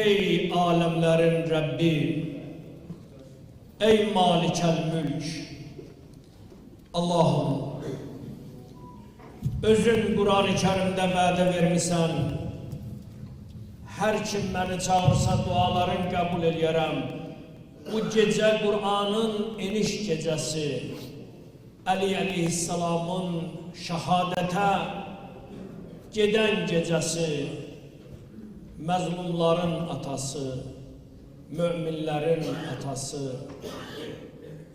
Ey alemlerin Rabbi, ey Malikel Mülk, Allah'ım, özün Kur'an-ı Kerim'de vədə vermişsən, her kim beni çağırsa duaların kabul edərəm. Bu gece Kur'an'ın eniş gecesi, Ali Aleyhisselam'ın şehadete giden gecesi, məzlumların atası, müminlerin atası,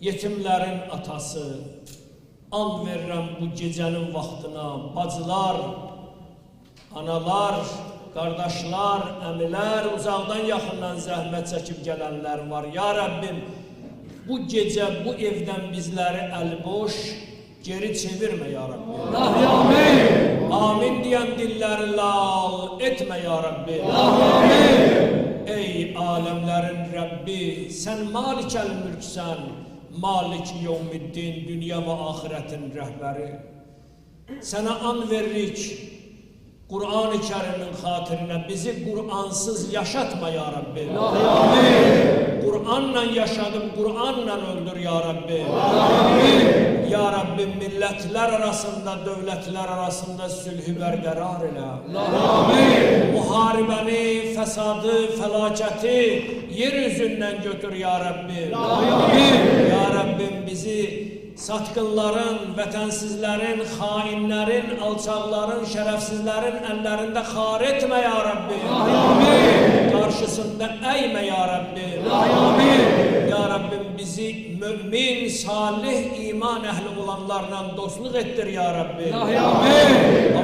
yetimlerin atası, and verirəm bu gecenin vaxtına, bacılar, analar, kardeşler, əmilər, uzaqdan yaxından zəhmət çəkib gələnlər var. Ya Rabbim, bu gece bu evden bizleri elboş geri çevirme ya Rabbi. Amin. Amin diyen dilleri lal etme ya Rabbi. Amin. Ey alemlerin Rabbi, sen Malikel Mülksen, Malik Yevmiddin, dünya ve ahiretin rehberi. Sana an veririk, Kur'an-ı Kerim'in hatırına bizi Kur'ansız yaşatma ya Rabbi. Amin. Kur'an'la yaşadım, Kur'an'la öldür ya Rabbi. Amin. Ya Rabbi milletler arasında, devletler arasında sülhü berqərar elə. Amin. Muharibəni, fesadı, felaketi yeryüzünden götür ya Rabbi. Amin. Ya Rabbim bizi satqınların, vətənsizlərin, xainlərin, alçaqların, şərəfsizlərin əllərində xar etmə ya Rabbi. Amin. Qarşısında əymə ya Rabbi. Amin. Ya Rabbim bizi mümin, salih, iman əhli olanlarla dostluq etdir ya Rabbi. Amin.